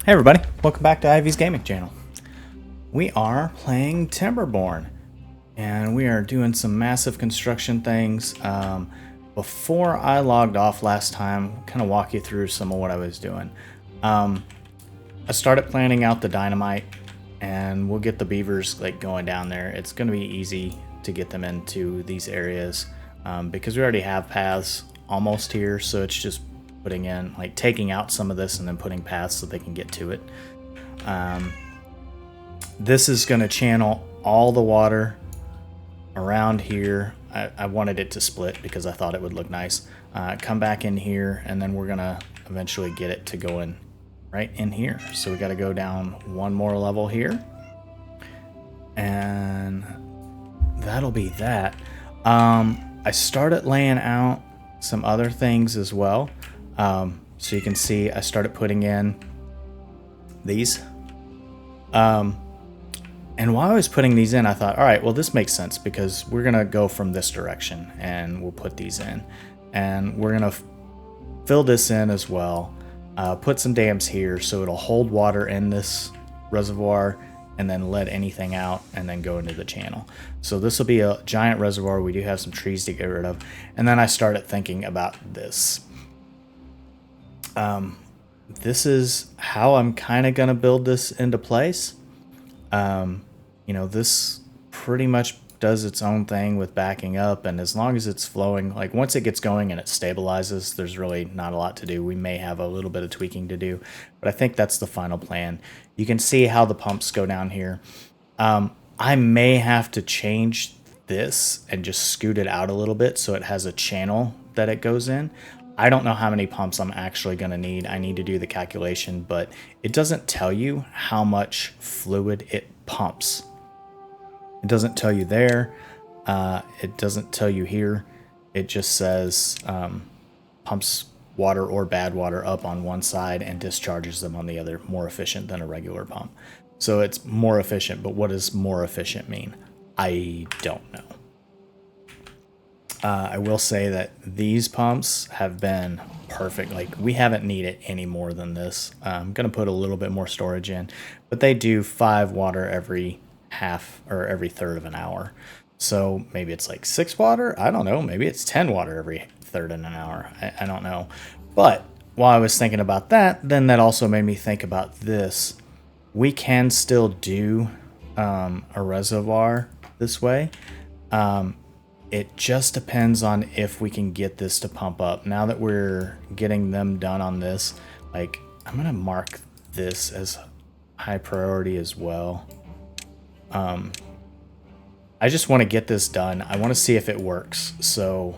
Hey everybody, welcome back to Ivy's Gaming Channel. We are playing Timberborn, and we are doing some massive construction things. Before I logged off last time, kind of walk you through some of what I was doing. I started planning out the dynamite, and we'll get the beavers like going down there. It's going to be easy to get them into these areas because we already have paths almost here, so it's just putting in, like taking out some of this and then putting paths so they can get to it. This is going to channel all the water around here. I wanted it to split because I thought it would look nice. Come back in here, and then we're going to eventually get it to go in right in here. So we got to go down one more level here. And that'll be that. I started laying out some other things as well. So you can see I started putting in these. And while I was putting these in, I thought, all right, well, this makes sense because we're going to go from this direction and we'll put these in. And we're going to fill this in as well. Put some dams here so it'll hold water in this reservoir and then let anything out and then go into the channel. So this will be a giant reservoir. We do have some trees to get rid of. And then I started thinking about this. This is how I'm kind of going to build this into place. You know, this pretty much does its own thing with backing up, and as long as it's flowing, like once it gets going and it stabilizes, there's really not a lot to do. We may have a little bit of tweaking to do, but I think that's the final plan. You can see how the pumps go down here. I may have to change this and just scoot it out a little bit so it has a channel that it goes in. I don't know how many pumps I'm actually going to need. I need to do the calculation, but it doesn't tell you how much fluid it pumps. It doesn't tell you there. It doesn't tell you here. It just says pumps water or bad water up on one side and discharges them on the other, more efficient than a regular pump. So it's more efficient, but what does more efficient mean? I don't know. I will say that these pumps have been perfect. Like, we haven't needed any more than this. I'm going to put a little bit more storage in, but they do 5 water every half or every third of an hour. So maybe it's like 6 water. I don't know. Maybe it's 10 water every third of an hour. I don't know. But while I was thinking about that, then that also made me think about this. We can still do a reservoir this way. It just depends on if we can get this to pump up. Now that we're getting them done on this, like, I'm going to mark this as high priority as well. I just want to get this done. I want to see if it works. So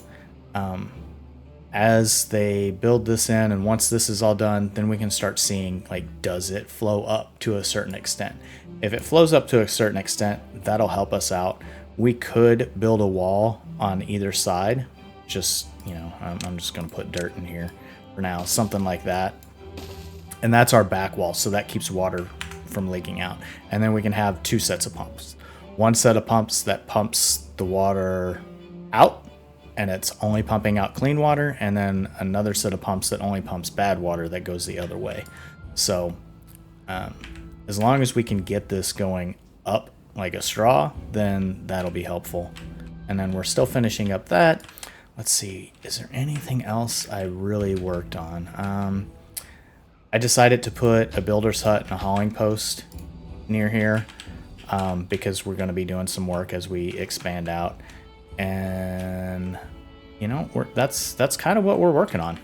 as they build this in, and once this is all done, then we can start seeing, like, does it flow up to a certain extent? If it flows up to a certain extent, that'll help us out. We could build a wall on either side. Just, you know, I'm just going to put dirt in here for now, something like that. And that's our back wall, so that keeps water from leaking out. And then we can have 2 sets of pumps. One set of pumps that pumps the water out, and it's only pumping out clean water, and then another set of pumps that only pumps bad water that goes the other way. So as long as we can get this going up like a straw, then that'll be helpful. And then we're still finishing up that. Let's see, is there anything else I really worked on? I decided to put a builder's hut and a hauling post near here because we're going to be doing some work as we expand out. And, you know, that's kind of what we're working on.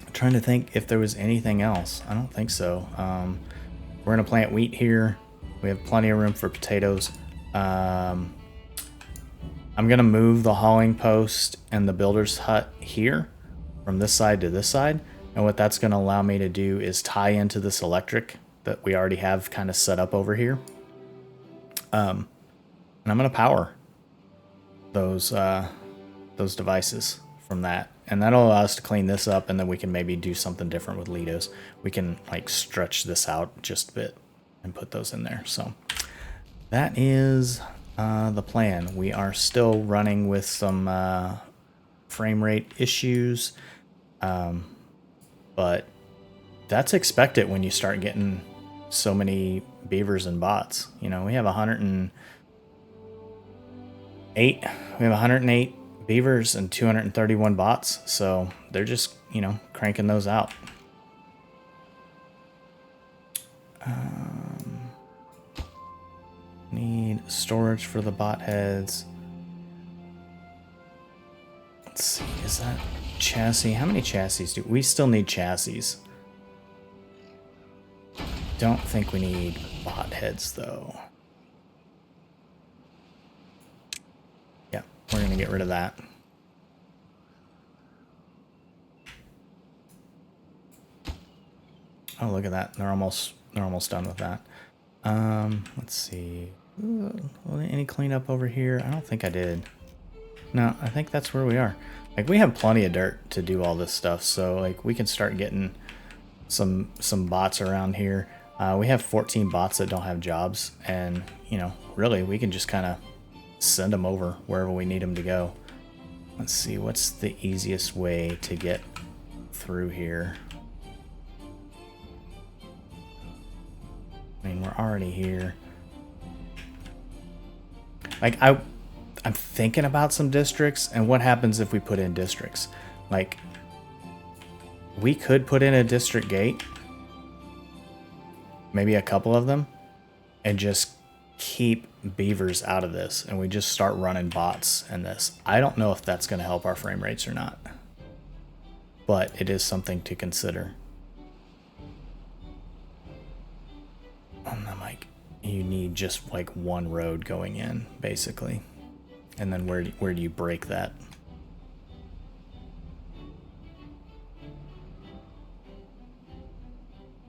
I'm trying to think if there was anything else. I don't think so. We're going to plant wheat here. We have plenty of room for potatoes. I'm going to move the hauling post and the builder's hut here from this side to this side. And what that's going to allow me to do is tie into this electric that we already have kind of set up over here. And I'm going to power those devices from that. And that'll allow us to clean this up, and then we can maybe do something different with Litos. We can, like, stretch this out just a bit and put those in there. So that is the plan. We are still running with some frame rate issues, but that's expected when you start getting so many beavers and bots. You know, we have 108 beavers and 231 bots, so they're just, you know, cranking those out. Need storage for the bot heads. Let's see, is that chassis? How many chassis do we still need? Chassis. Don't think we need bot heads though. Yeah, we're gonna get rid of that. Oh, look at that. They're almost done with that. Let's see. Ooh, any cleanup over here? I don't think I did. No, I think that's where we are. Like, we have plenty of dirt to do all this stuff, so like we can start getting some bots around here. We have 14 bots that don't have jobs, and you know, really we can just kind of send them over wherever we need them to go. Let's see, what's the easiest way to get through here? I mean, we're already here. Like, I'm thinking about some districts, and what happens if we put in districts? Like, we could put in a district gate, maybe a couple of them, and just keep beavers out of this, and we just start running bots in this. I don't know if that's going to help our frame rates or not, but it is something to consider. And I'm like, you need just like one road going in, basically. And then where do you break that?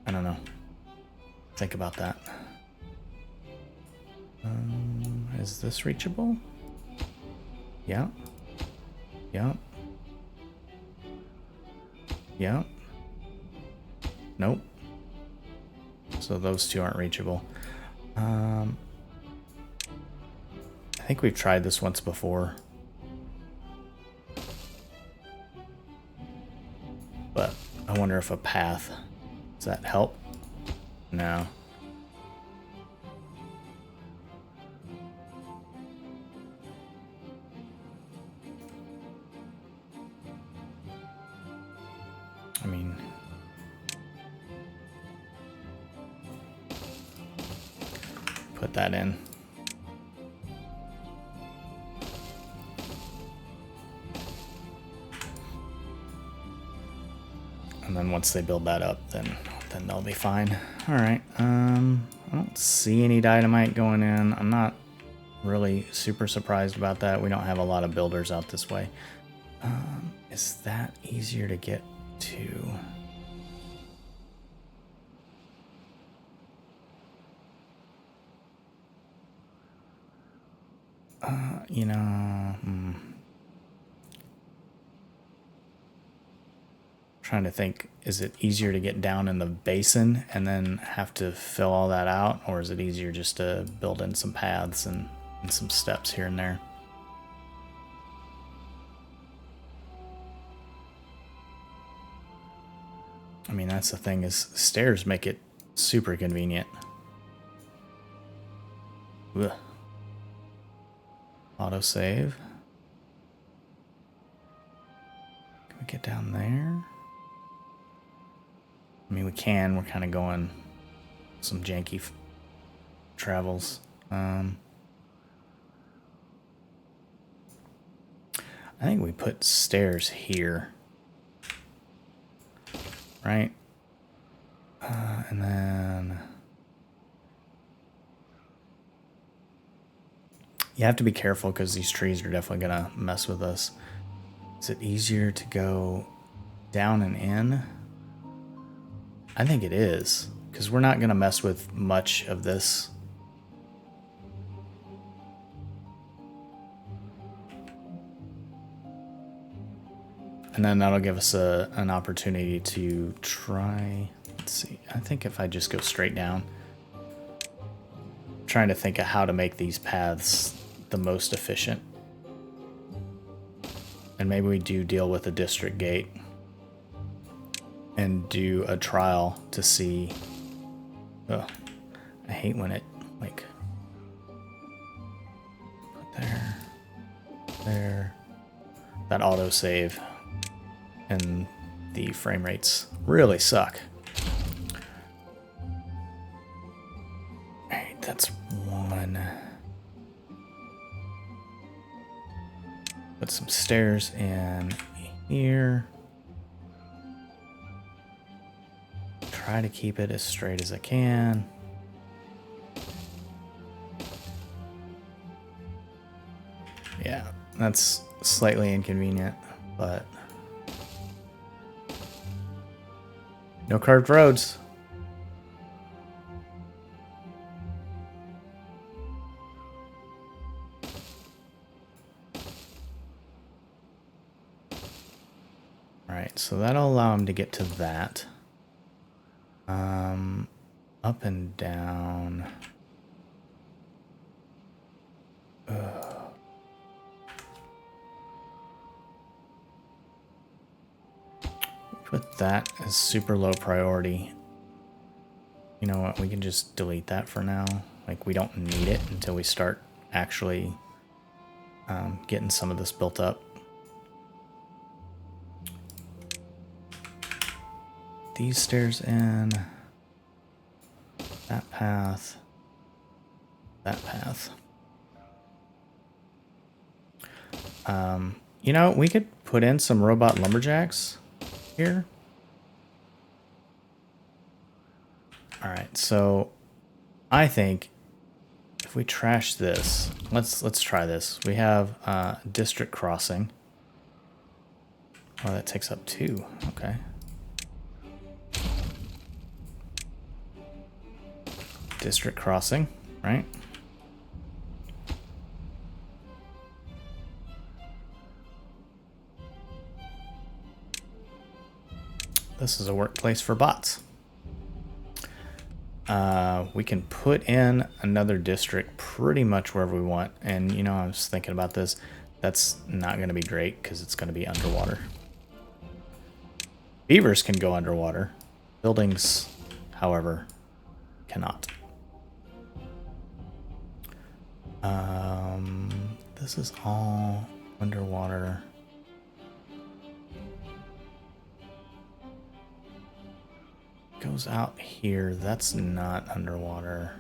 I don't know. Think about that. Is this reachable? Yeah. Yeah. Yeah. Nope. So those two aren't reachable. I think we've tried this once before. But I wonder if a path, does that help? No. I mean, put that in. And then once they build that up, then they'll be fine. All right. I don't see any dynamite going in. I'm not really super surprised about that. We don't have a lot of builders out this way. Is that easier to get to? You know, trying to think, is it easier to get down in the basin and then have to fill all that out, or is it easier just to build in some paths and some steps here and there? I mean, that's the thing, is stairs make it super convenient. Ugh. Autosave. Can we get down there? I mean, we can. We're kind of going some janky travels. I think we put stairs here. Right? And then you have to be careful because these trees are definitely going to mess with us. Is it easier to go down and in? I think it is, because we're not going to mess with much of this. And then that'll give us an opportunity to try. Let's see. I think if I just go straight down, I'm trying to think of how to make these paths the most efficient. And maybe we do deal with a district gate. and do a trial to see. Ugh, I hate when it like put there. That autosave and the frame rates really suck. Alright, that's one. Put some stairs in here. Try to keep it as straight as I can. Yeah, that's slightly inconvenient, but no carved roads. All right, so that'll allow him to get to that. Up and down. Put that as super low priority. You know what, we can just delete that for now. Like, we don't need it until we start actually getting some of this built up. These stairs in. That path. That path. You know, we could put in some robot lumberjacks here. All right, so I think if we trash this, let's try this. We have district crossing. Oh, that takes up 2. Okay. District crossing, right? This is a workplace for bots. We can put in another district pretty much wherever we want. And, you know, I was thinking about this. That's not going to be great because it's going to be underwater. Beavers can go underwater. Buildings, however, cannot. This is all underwater. Goes out here. That's not underwater.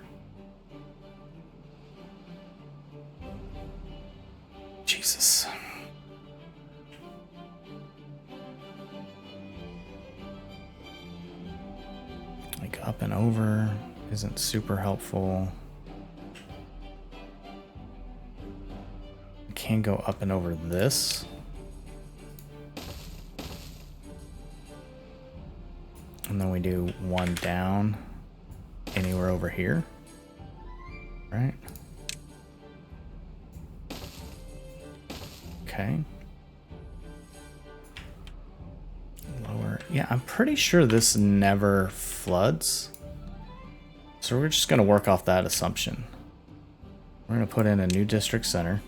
Jesus. Like up and over isn't super helpful. Can go up and over this. And then we do one down anywhere over here. Right? Okay. Lower. Yeah, I'm pretty sure this never floods. So we're just going to work off that assumption. We're going to put in a new district center.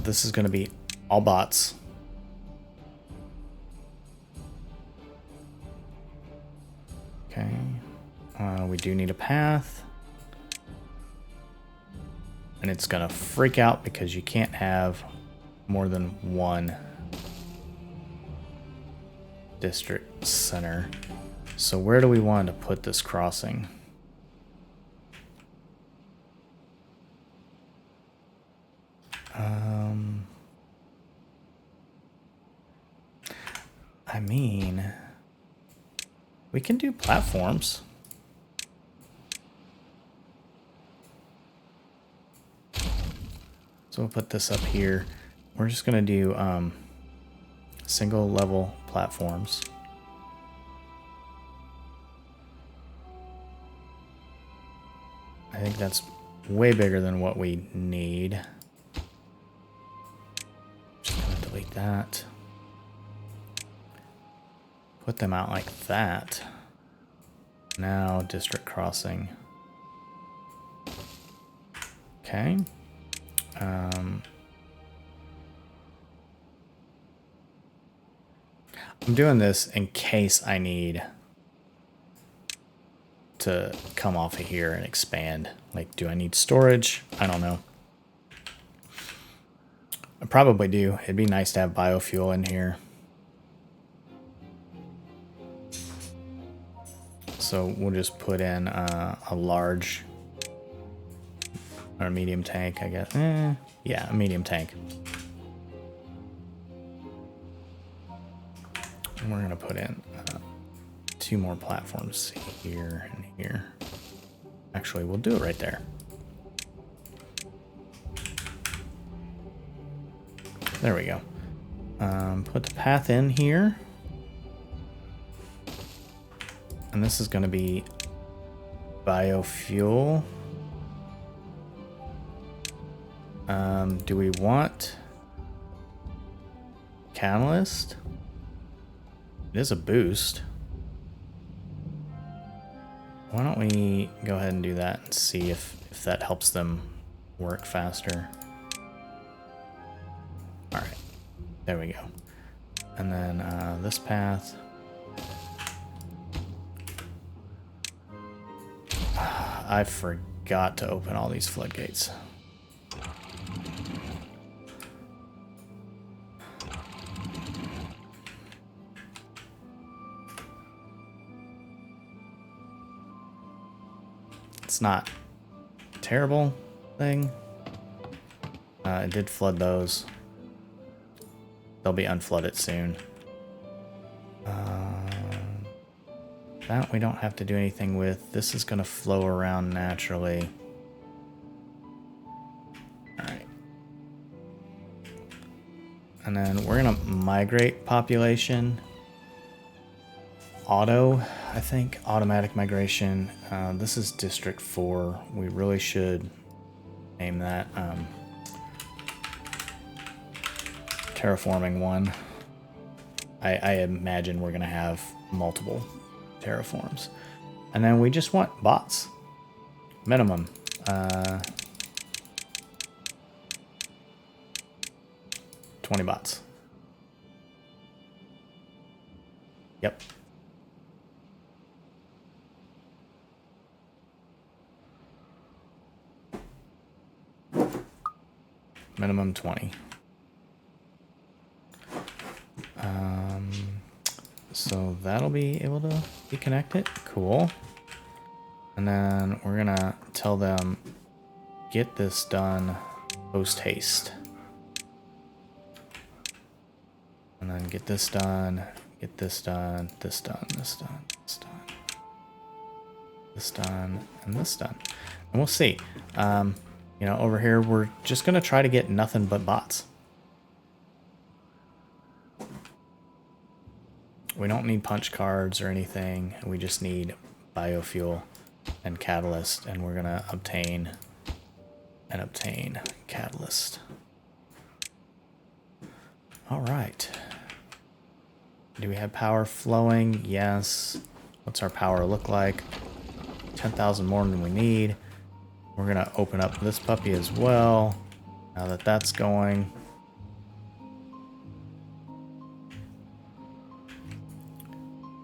This is going to be all bots. Okay. We do need a path. And it's going to freak out because you can't have more than one district center. So where do we want to put this crossing? I mean, we can do platforms. So we'll put this up here. We're just going to do single level platforms. I think that's way bigger than what we need. Just going to delete that. Put them out like that. Now district crossing. Okay. I'm doing this in case I need to come off of here and expand. Like, do I need storage? I don't know. I probably do. It'd be nice to have biofuel in here. So we'll just put in a large or a medium tank, I guess. Yeah, a medium tank. And we're gonna put in 2 more platforms here and here. Actually, we'll do it right there. There we go. Put the path in here. And this is going to be biofuel. Do we want catalyst? It is a boost. Why don't we go ahead and do that and see if that helps them work faster. All right, there we go. And then this path. I forgot to open all these floodgates. It's not a terrible thing. It did flood those. They'll be unflooded soon. That we don't have to do anything with. This is going to flow around naturally. Alright. And then we're going to migrate population. Auto, I think. Automatic migration. This is District 4. We really should name that Terraforming 1. I imagine we're going to have multiple terraforms. And then we just want bots. Minimum. 20 bots. Yep. Minimum 20. So that'll be able to be connected. Cool. And then we're gonna tell them, get this done post haste. And then get this done, get this done, this done, this done, this done, this done, and this done. And we'll see. You know, over here, we're just gonna try to get nothing but bots. We don't need punch cards or anything. We just need biofuel and catalyst, and we're gonna obtain catalyst. All right. Do we have power flowing? Yes. What's our power look like? 10,000 more than we need. We're gonna open up this puppy as well. Now that that's going.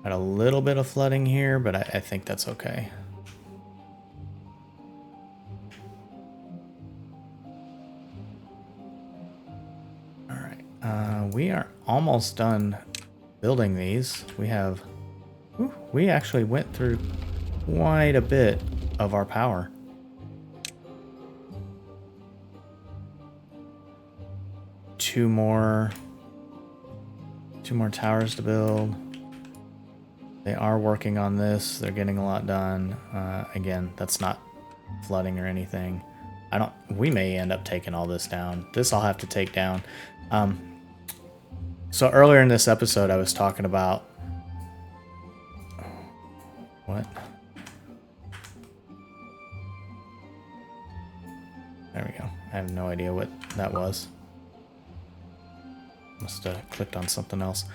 Got a little bit of flooding here, but I think that's okay. All right, we are almost done building these. We actually went through quite a bit of our power. Two more towers to build. They are working on this. They're getting a lot done. Again, that's not flooding or anything. We may end up taking all this down. This I'll have to take down. So earlier in this episode, I was talking about what? There we go. I have no idea what that was. Must have clicked on something else.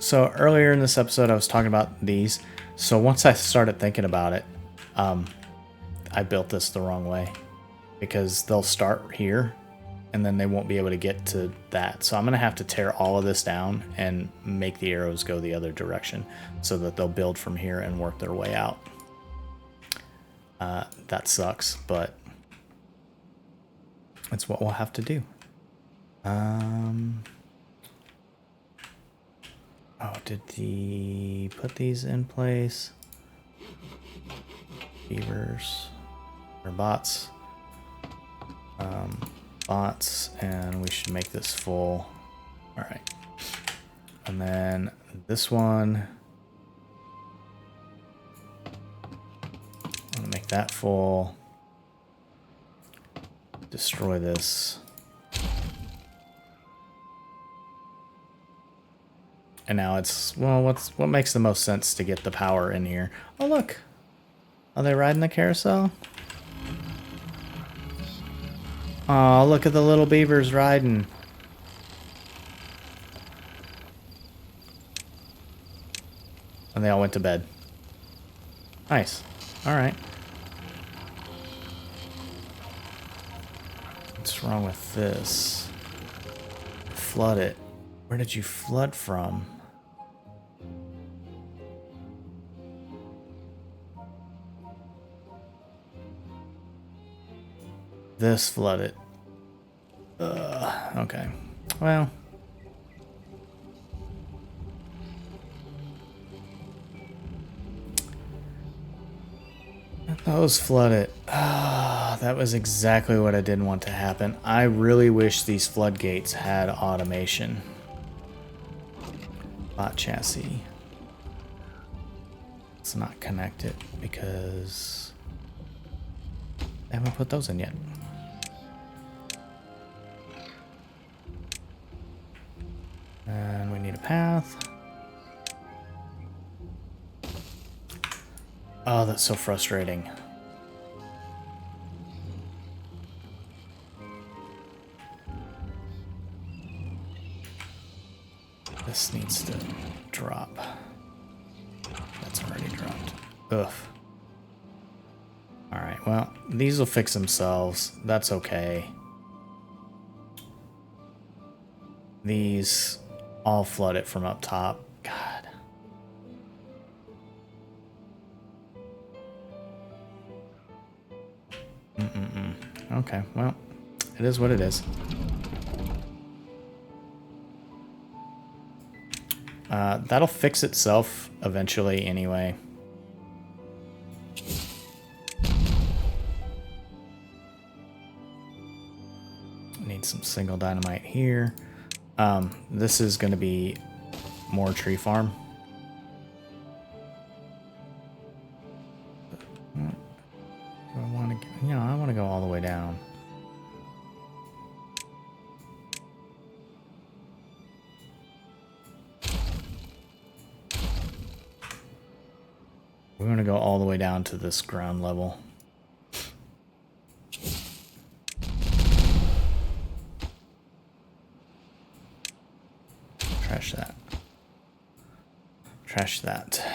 So earlier in this episode, I was talking about these. So once I started thinking about it, I built this the wrong way because they'll start here and then they won't be able to get to that. So I'm going to have to tear all of this down and make the arrows go the other direction so that they'll build from here and work their way out. That sucks, but it's what we'll have to do. Oh, did the put these in place? Beavers or bots? Bots, and we should make this full. All right, and then this one, I'm gonna make that full. Destroy this. And now it's, well, what makes the most sense to get the power in here? Oh, look. Are they riding the carousel? Oh, look at the little beavers riding. And they all went to bed. Nice. All right. What's wrong with this? Flood it. Where did you flood from? This flooded. Okay. Well. Those flooded. That was exactly what I didn't want to happen. I really wish these floodgates had automation. Bot chassis. Let's not connect it because I haven't put those in yet. And we need a path. Oh, that's so frustrating. This needs to drop. That's already dropped. Ugh. Alright, well, these will fix themselves. That's okay. These all flood it from up top. God. Okay, well, it is what it is. That'll fix itself eventually anyway. Need some single dynamite here. This is going to be more tree farm. I want to, I want to go all the way down. We want to go all the way down to this ground level. Trash that. Trash that.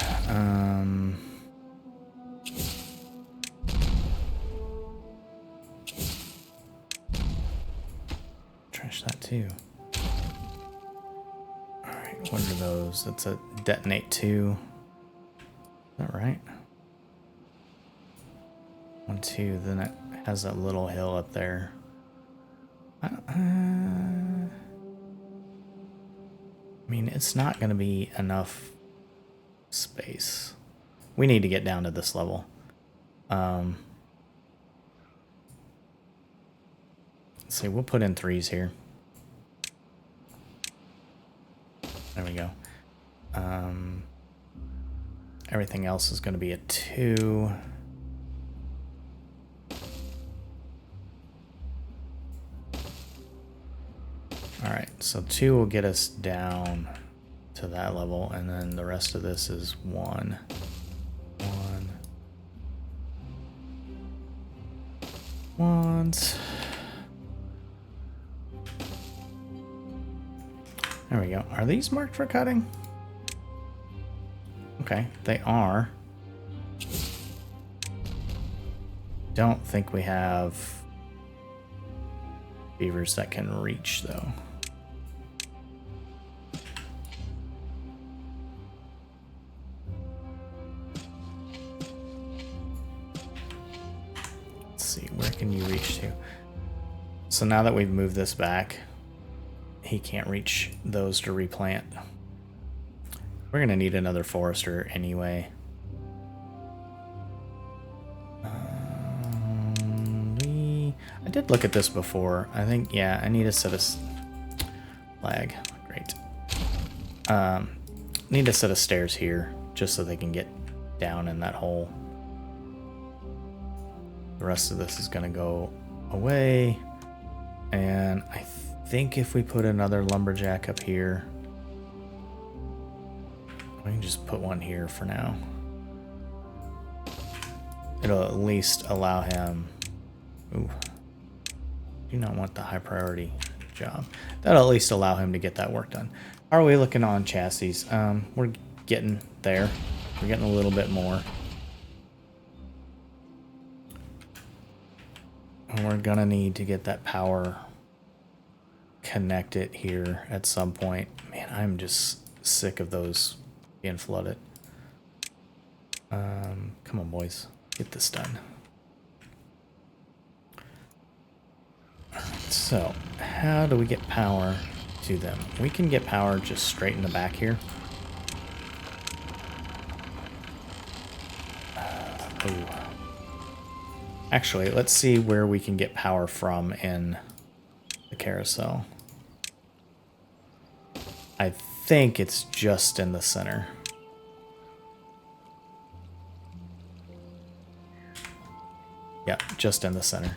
Trash that too. Alright, what are those? That's a detonate 2. Is that right? 1, 2, then it has that little hill up there. I mean, it's not going to be enough space. We need to get down to this level. Let's see, we'll put in 3s here. There we go. Everything else is going to be a 2. Alright, so 2 will get us down to that level, and then the rest of this is 1. 1. Ones. There we go. Are these marked for cutting? Okay, they are. Don't think we have beavers that can reach, though. Let's see, where can you reach to? So now that we've moved this back, he can't reach those to replant. We're gonna need another forester anyway. I did look at this before. I think, yeah, I need a set of lag. Great. Need a set of stairs here just so they can get down in that hole. The rest of this is gonna go away. And I think if we put another lumberjack up here, we can just put one here for now. It'll at least allow him. Ooh, do not want the high priority job. That'll at least allow him to get that work done. How are we looking on chassis? We're getting there. We're getting a little bit more. And we're gonna need to get that power connected here at some point. Man, I'm just sick of those being flooded. Come on, boys. Get this done. So, how do we get power to them? We can get power just straight in the back here. Ooh. Actually, let's see where we can get power from in the carousel. I think it's just in the center. Yeah, just in the center.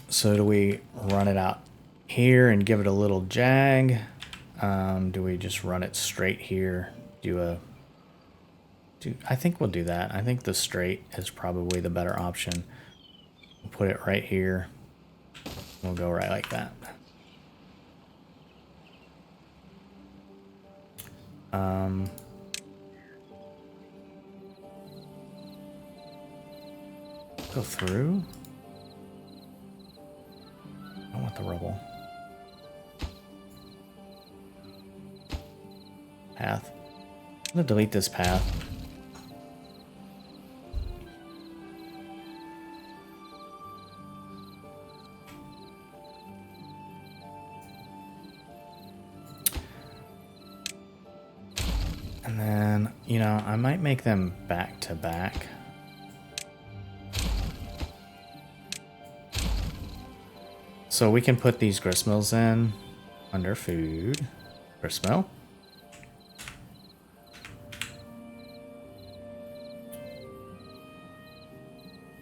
So do we run it out here and give it a little jag? Do we just run it straight here? I think we'll do that. I think the straight is probably the better option. We'll put it right here. We'll go right like that. Go through. I don't want the rubble. Path. I'm gonna delete this path. And then, you know, I might make them back to back. So we can put these gristmills in under food. Gristmill.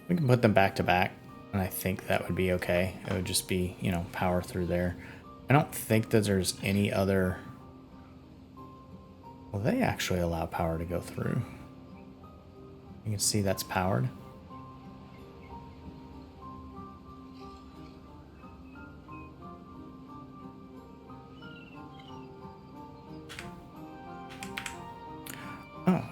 We can put them back to back, and I think that would be okay. It would just be, you know, power through there. I don't think that there's any other... Well, they actually allow power to go through. You can see that's powered. Oh,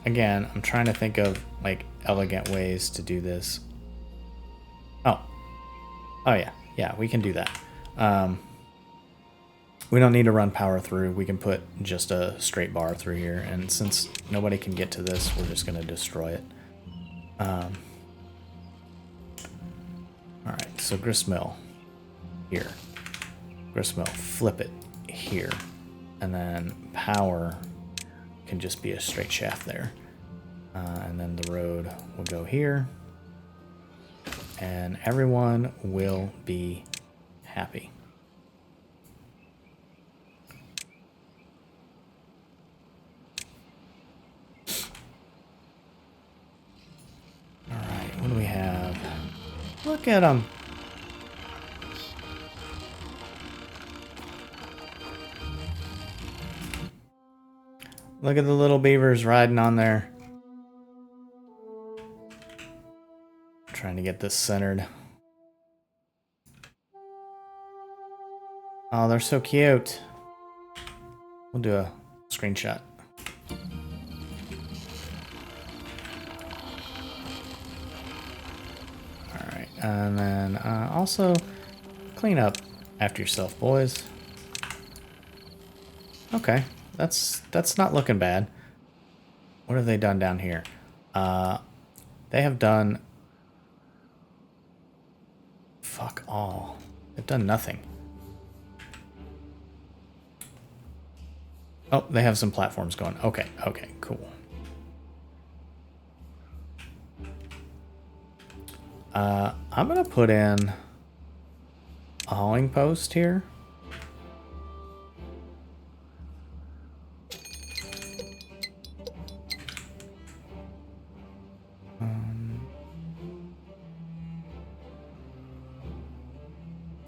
Again, I'm trying to think of, like, elegant ways to do this. Oh, yeah. Yeah, we can do that. We don't need to run power through. We can put just a straight bar through here. And since nobody can get to this, we're just going to destroy it. Alright, so gristmill here. Gristmill, flip it here. And then power can just be a straight shaft there. And then the road will go here. And everyone will be happy. Alright, what do we have? Look at them. Look at the little beavers riding on there. Trying to get this centered. Oh, they're so cute. We'll do a screenshot. Alright, and then also clean up after yourself, boys. Okay, that's not looking bad. What have they done down here? They have done... Fuck all. They've done nothing. Oh, they have some platforms going. Okay, okay, cool. I'm gonna put in a hauling post here.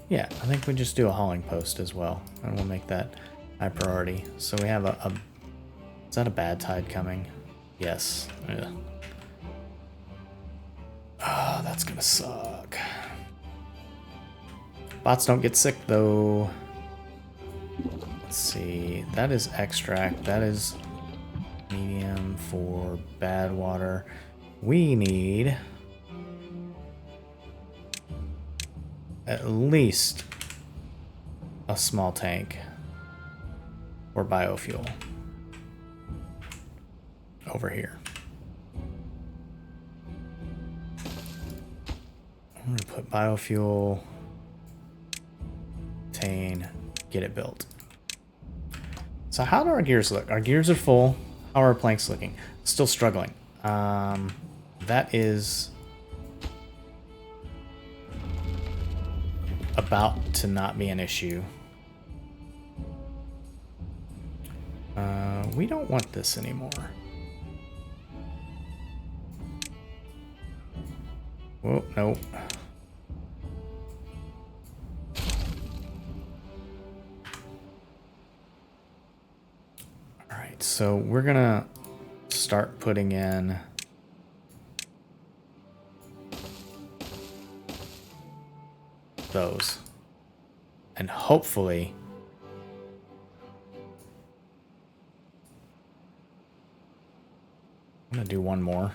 Yeah, I think we just do a hauling post as well, and we'll make that high priority. So we have a is that a bad tide coming? Yes. Ugh. Oh, that's gonna suck. Bots don't get sick though. Let's see. That is extract. That is medium for bad water. We need at least a small tank for biofuel over here. I'm going to put biofuel, obtain, get it built. So how do our gears look? Our gears are full. How are our planks looking? Still struggling. That is about to not be an issue. We don't want this anymore. Oh, no. Alright, so we're gonna start putting in those. And hopefully I'm gonna do one more.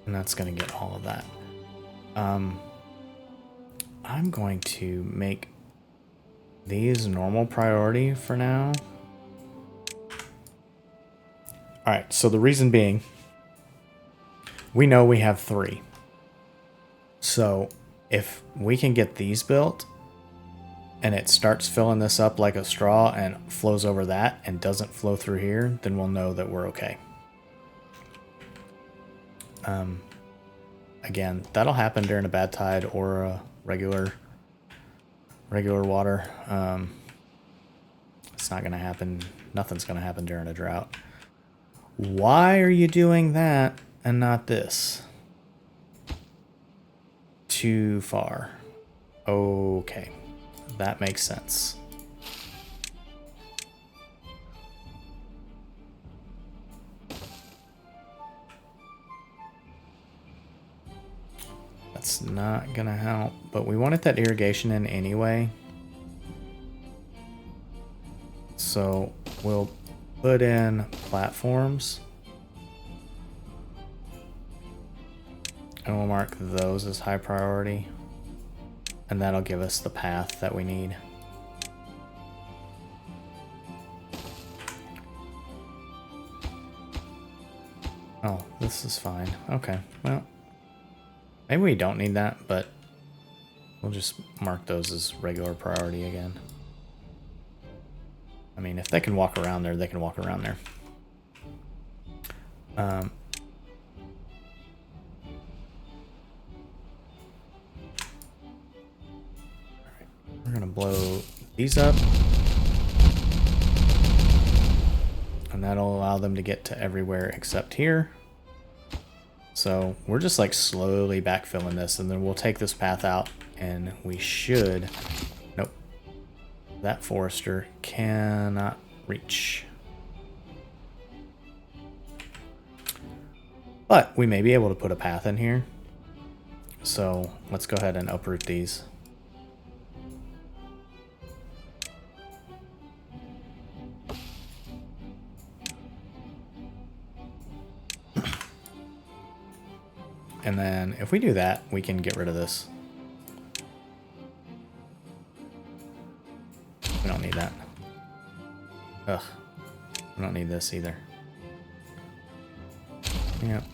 And that's gonna get all of that. I'm going to make these normal priority for now. Alright, so the reason being, we know we have 3. So if we can get these built, and it starts filling this up like a straw and flows over that and doesn't flow through here, then we'll know that we're okay. Again, that'll happen during a bad tide or a regular water. It's not going to happen. Nothing's going to happen during a drought. Why are you doing that and not this? Too far. Okay. That makes sense. That's not gonna help, but we wanted that irrigation in anyway. So we'll put in platforms. And we'll mark those as high priority. And that'll give us the path that we need. Oh, this is fine. Okay, well, maybe we don't need that, but we'll just mark those as regular priority again. I mean, if they can walk around there, they can walk around there. We're gonna blow these up, and that'll allow them to get to everywhere except here. So we're just like slowly backfilling this, and then we'll take this path out, and we should... Nope. That forester cannot reach. But we may be able to put a path in here. So let's go ahead and uproot these. And then if we do that, we can get rid of this. We don't need that. Ugh. We don't need this either. Yep.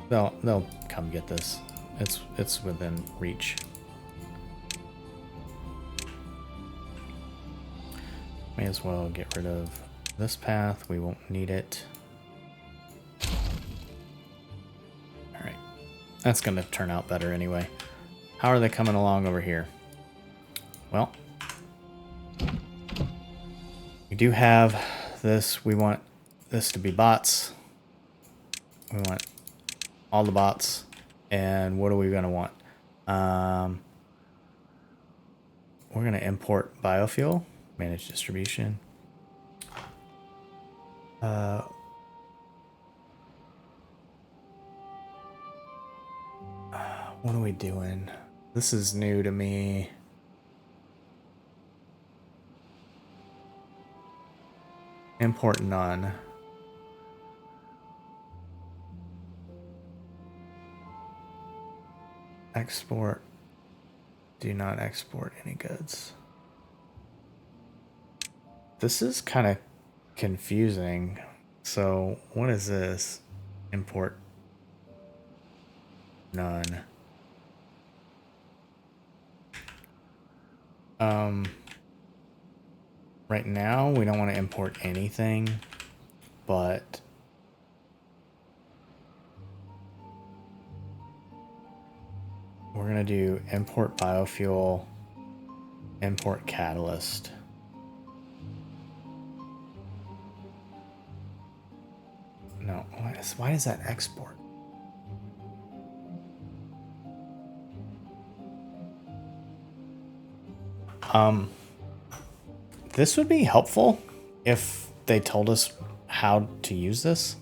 They'll come get this. It's within reach. May as well get rid of this path. We won't need it. Alright. That's gonna turn out better anyway. How are they coming along over here? Well, we do have this. We want this to be bots. We want all the bots. And what are we going to want? We're going to import biofuel, manage distribution. What are we doing? This is new to me. Import none. Export. Do not export any goods. This is kind of confusing. So what is this? Import none. Right now, we don't want to import anything, but we're going to do import biofuel, import catalyst. No, why is that export? This would be helpful if they told us how to use this.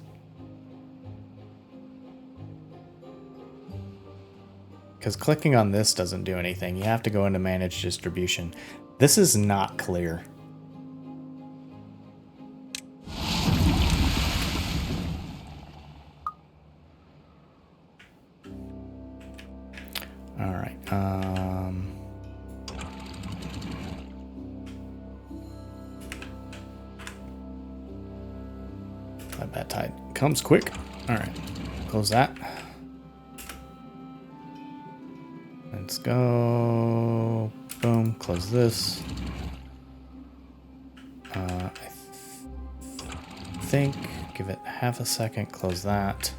Because clicking on this doesn't do anything. You have to go into manage distribution. This is not clear. All right. That tide comes quick. All right, close that. Let's go. Boom. Close this. I think give it half a second. Close that.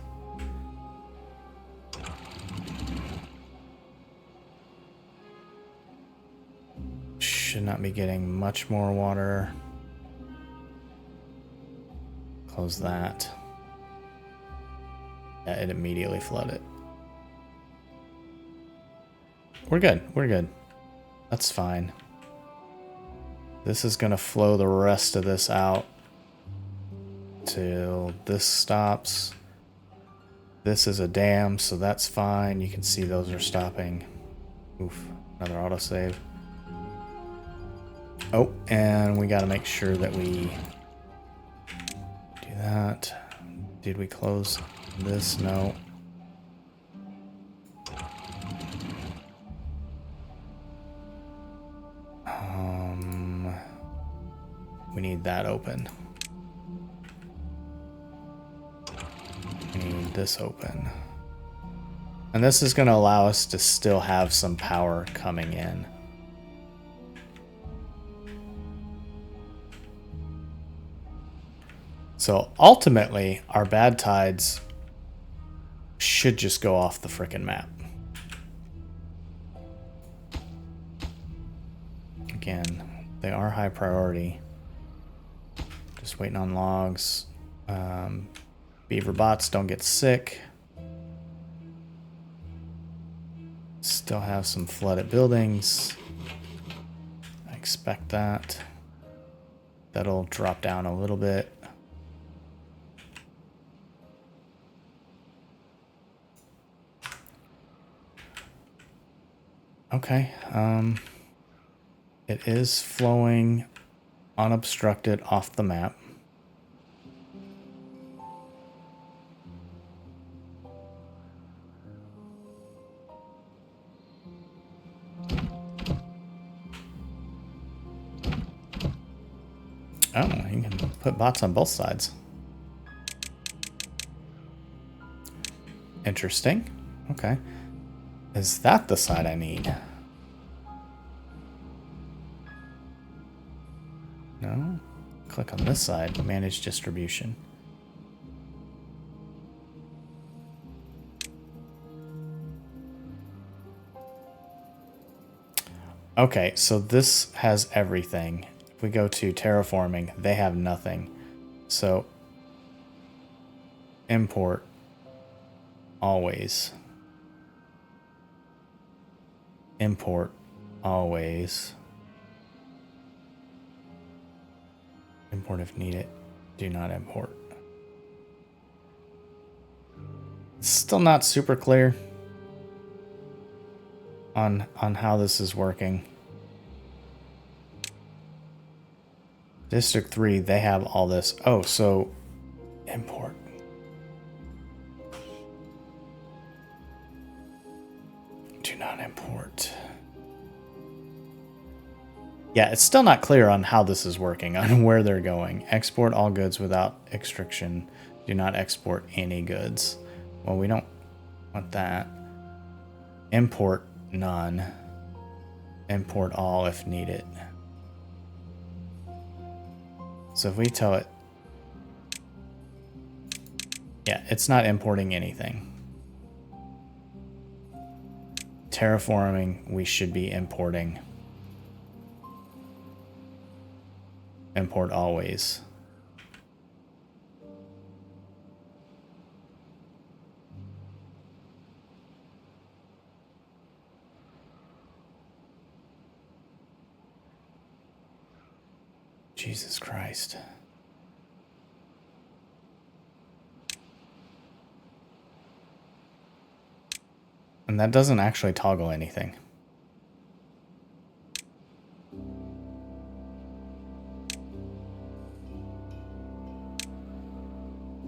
Should not be getting much more water. Close that. Yeah, it immediately flooded. We're good. We're good. That's fine. This is going to flow the rest of this out till this stops. This is a dam, so that's fine. You can see those are stopping. Oof. Another autosave. Oh, and we got to make sure that we do that. Did we close this? No. We need that open. We need this open. And this is going to allow us to still have some power coming in. So ultimately, our bad tides should just go off the frickin' map. Again, they are high priority. Just waiting on logs. Beaver bots don't get sick. Still have some flooded buildings. I expect that. That'll drop down a little bit. Okay. It is flowing unobstructed off the map. Oh, you can put bots on both sides. Interesting. Okay. Is that the side I need? No? Click on this side, manage distribution. Okay, so this has everything. If we go to terraforming, they have nothing. So import always. Import always. Import if needed. Do not import. It's still not super clear on how this is working. District 3, they have all this. Oh, so import. Do not import. Yeah, it's still not clear on how this is working, on where they're going. Export all goods without extraction. Do not export any goods. Well, we don't want that. Import none. Import all if needed. So if we tell it, yeah, it's not importing anything. Terraforming, we should be importing. Import always. Jesus Christ. And that doesn't actually toggle anything.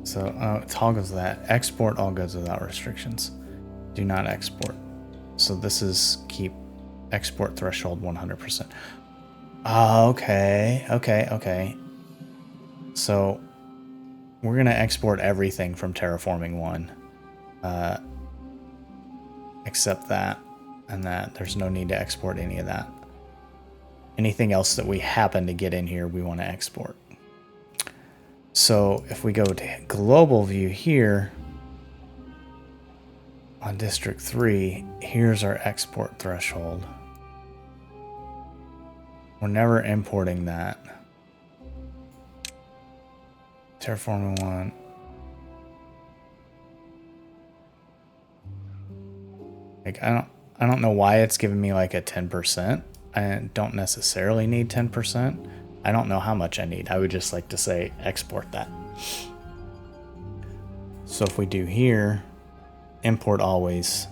So it toggles that. Export all goods without restrictions. Do not export. So this is keep export threshold 100%. Okay, okay. So we're going to export everything from Terraforming 1. Except that and that. There's no need to export any of that. Anything else that we happen to get in here, we want to export. So if we go to global view here, on District 3, here's our export threshold. We're never importing that. Terraforming 1. Like I don't know why it's giving me like a 10%. I don't necessarily need 10%. I don't know how much I need. I would just like to say export that. So if we do here, import always,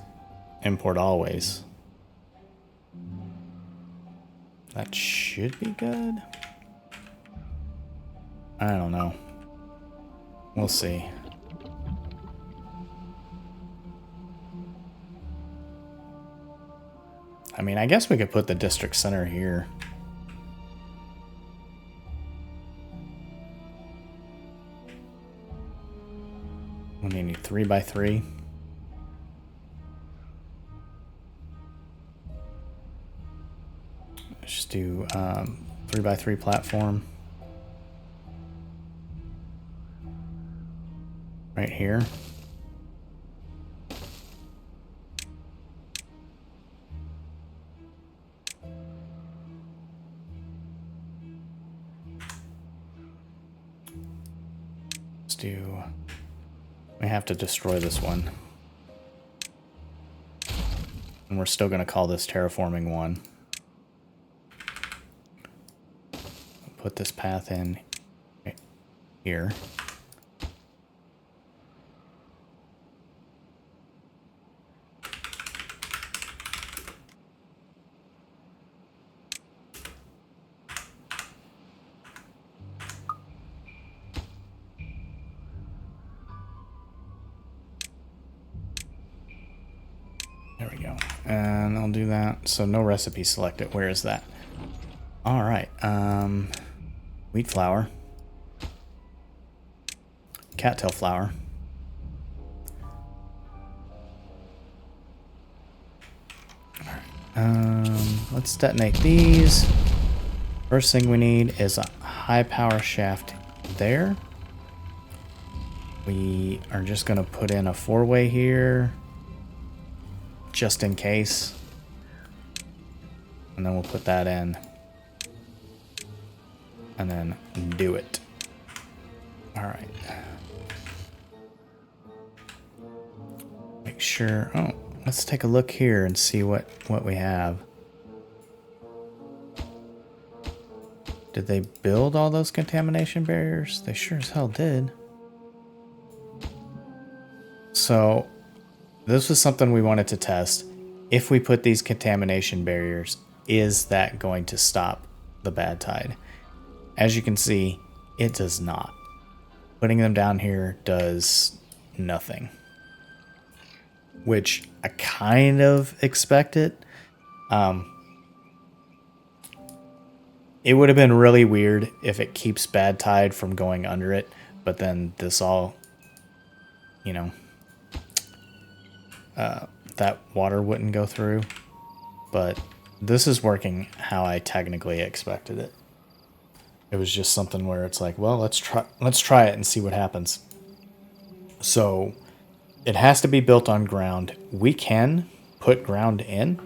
import always. That should be good. I don't know. We'll see. I mean, I guess we could put the district center here. We need 3x3. Let's just do 3x3 platform. Right here. Let's do... We have to destroy this one. And we're still going to call this Terraforming 1. Put this path in here. and I'll do that. So no recipe selected. Where is that? All right. Wheat flour. Cattail flour. Let's detonate these. First thing we need is a high power shaft there. We are just going to put in a 4-way here, just in case. And then we'll put that in. And then do it. All right. Make sure. Oh, let's take a look here and see what we have. Did they build all those contamination barriers? They sure as hell did. So this was something we wanted to test. If we put these contamination barriers, is that going to stop the bad tide? As you can see, it does not. Putting them down here does nothing. Which I kind of expected. It would have been really weird if it keeps bad tide from going under it, but then this all, you know, that water wouldn't go through. But this is working how I technically expected it. It was just something where it's like, well, let's try it and see what happens. So it has to be built on ground. We can put ground in,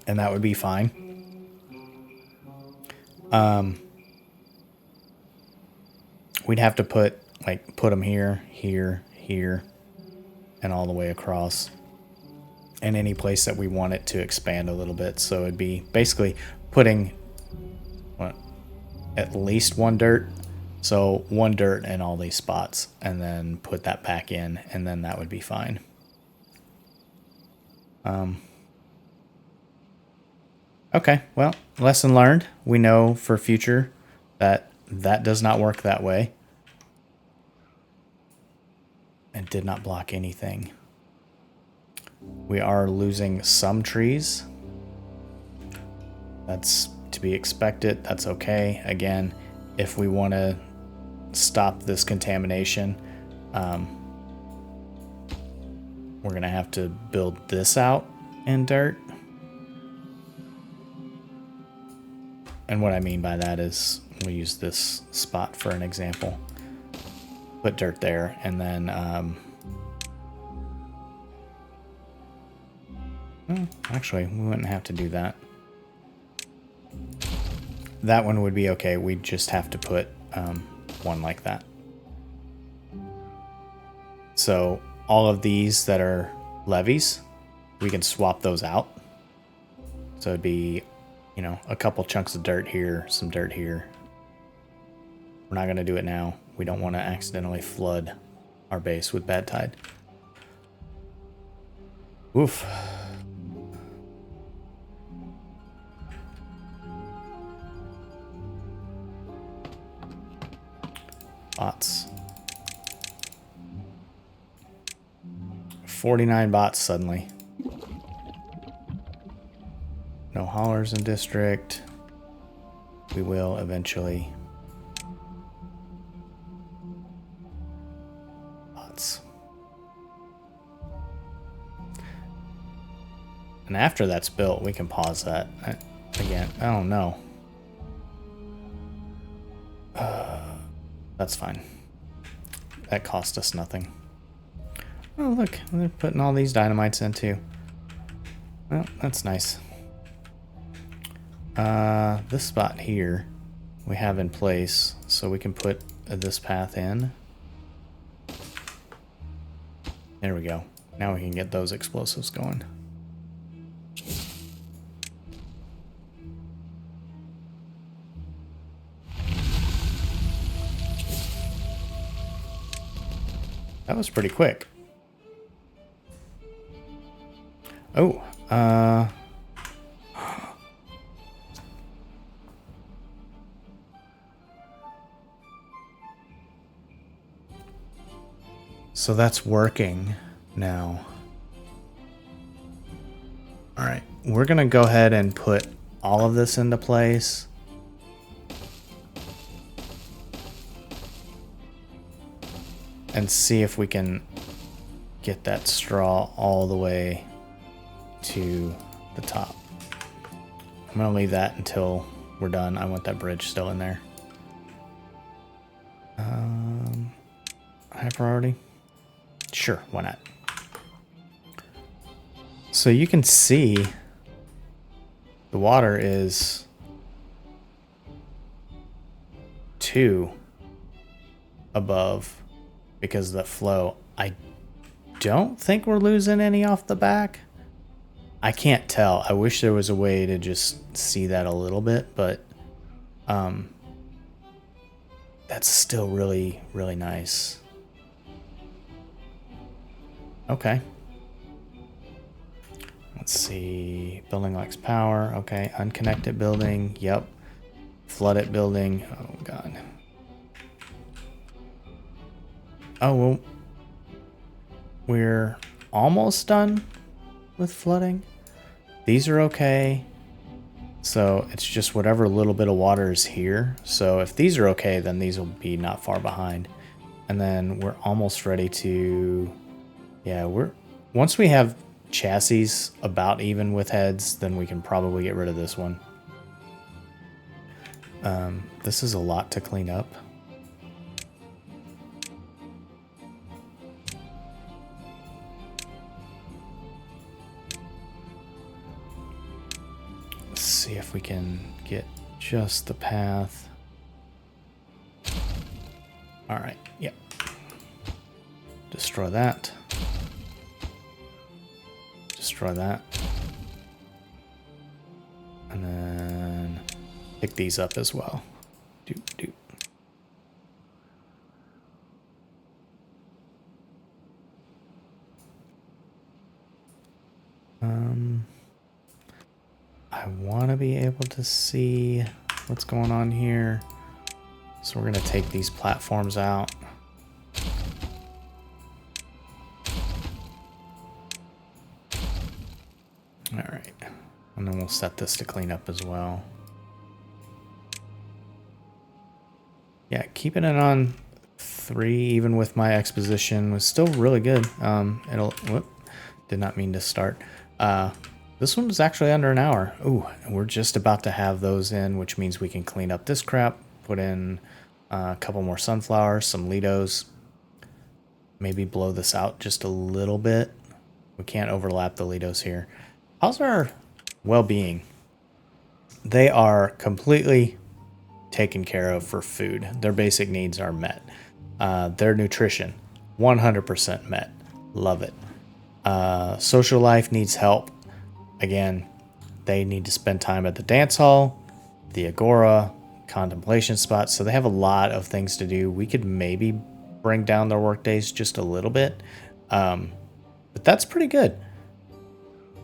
and that would be fine. We'd have to put them here, here, here, and all the way across, and any place that we want it to expand a little bit. So it'd be basically putting at least one dirt. So one dirt in all these spots, and then put that back in, and then that would be fine. Okay, well, lesson learned. We know for future that does not work that way. And did not block anything. We are losing some trees. That's to be expected. That's okay. Again, if we want to stop this contamination, we're going to have to build this out in dirt. And what I mean by that is we use this spot for an example. Put dirt there, and then actually we wouldn't have to do that. That one would be okay. We'd just have to put one like that. So all of these that are levees, we can swap those out. So it'd be, you know, a couple chunks of dirt here, some dirt here. We're not going to do it now. We don't want to accidentally flood our base with bad tide. Oof. Bots. 49 bots suddenly. No haulers in district. We will eventually. Bots. And after that's built, we can pause that. Again, oh no. That's fine. That cost us nothing. Oh, look, they're putting all these dynamites in too. Well, that's nice. This spot here we have in place, so we can put this path in. There we go. Now we can get those explosives going. That was pretty quick. Oh, so that's working now. All we're going to go ahead and put all of this into place. And see if we can get that straw all the way to the top. I'm going to leave that until we're done. I want that bridge still in there. High priority? Sure, why not? So you can see the water is 2 above because of the flow. I don't think we're losing any off the back. I can't tell. I wish there was a way to just see that a little bit, but that's still really, really nice. Okay. Let's see. Building lacks power. Okay. Unconnected building. Yep. Flooded building. Oh, God. Oh, well. We're almost done with flooding. These are okay. So it's just whatever little bit of water is here. So if these are okay, then these will be not far behind. And then we're almost ready to... Yeah, once we have chassis about even with heads, then we can probably get rid of this one. This is a lot to clean up. Let's see if we can get just the path. All right, yep. Destroy that. Destroy that. And then pick these up as well. Doop, doop. I want to be able to see what's going on here. So we're going to take these platforms out. All right. And then we'll set this to clean up as well. Yeah, keeping it on 3 even with my exposition was still really good. Did not mean to start. This one was actually under an hour. Ooh, and we're just about to have those in, which means we can clean up this crap, put in a couple more sunflowers, some Litos, maybe blow this out just a little bit. We can't overlap the Litos here. How's our well-being? They are completely taken care of for food. Their basic needs are met. Their nutrition, 100% met. Love it. Social life needs help. Again, they need to spend time at the dance hall, the agora, contemplation spots. So they have a lot of things to do. We could maybe bring down their work days just a little bit. But that's pretty good.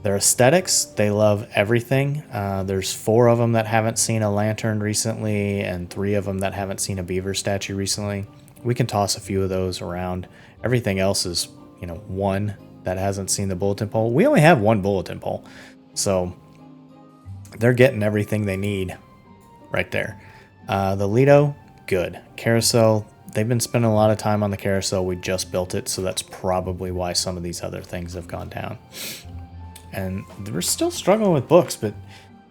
Their aesthetics, they love everything. There's 4 of them that haven't seen a lantern recently and 3 of them that haven't seen a beaver statue recently. We can toss a few of those around. Everything else is, 1 that hasn't seen the bulletin pole. We only have 1 bulletin pole. So they're getting everything they need right there. The Lito, good. Carousel, they've been spending a lot of time on the carousel. We just built it, so that's probably why some of these other things have gone down. And we're still struggling with books, but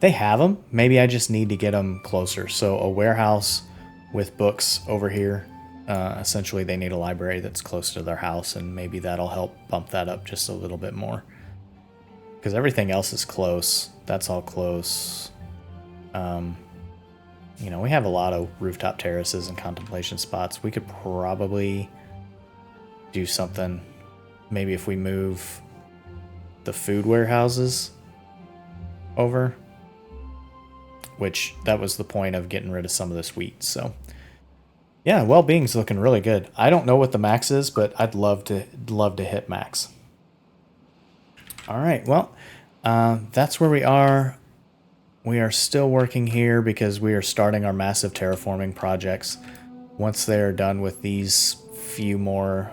they have them. Maybe I just need to get them closer. So a warehouse with books over here. Essentially, they need a library that's close to their house, and maybe that'll help bump that up just a little bit more. Because everything else is close. That's all close. We have a lot of rooftop terraces and contemplation spots. We could probably do something. Maybe if we move the food warehouses over, which that was the point of getting rid of some of this wheat. So yeah, well-being's looking really good. I don't know what the max is, but I'd love to hit max. All right, well, that's where we are. We are still working here because we are starting our massive terraforming projects. Once they are done with these few more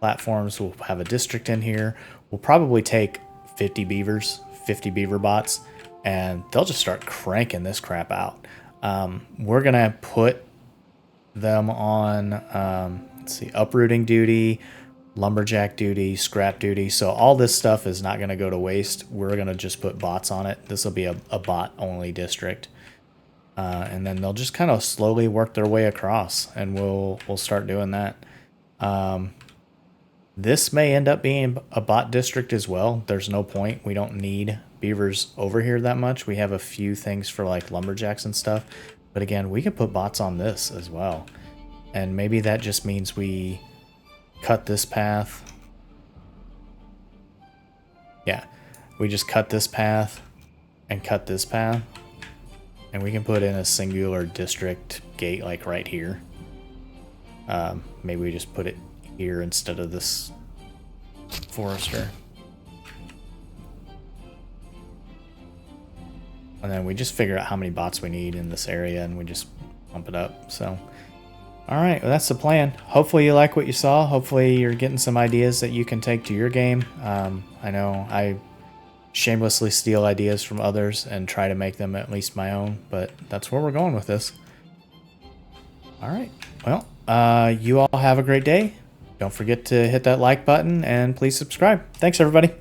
platforms, we'll have a district in here. We'll probably take 50 beavers, 50 beaver bots, and they'll just start cranking this crap out. We're gonna put them on, let's see, uprooting duty, lumberjack duty, scrap duty. So all this stuff is not gonna go to waste. We're gonna just put bots on it. This will be a bot only district. And then they'll just kind of slowly work their way across, and we'll start doing that. This may end up being a bot district as well. There's no point. We don't need beavers over here that much. We have a few things for like lumberjacks and stuff. But again, we could put bots on this as well. And maybe that just means we cut this path. Yeah, we just cut this path and cut this path. And we can put in a singular district gate like right here. Maybe we just put it here instead of this forester. And then we just figure out how many bots we need in this area and we just pump it up. So, alright, well, that's the plan. Hopefully you like what you saw. Hopefully you're getting some ideas that you can take to your game. I know I shamelessly steal ideas from others and try to make them at least my own, but that's where we're going with this. Alright, well, you all have a great day. Don't forget to hit that like button and please subscribe. Thanks, everybody.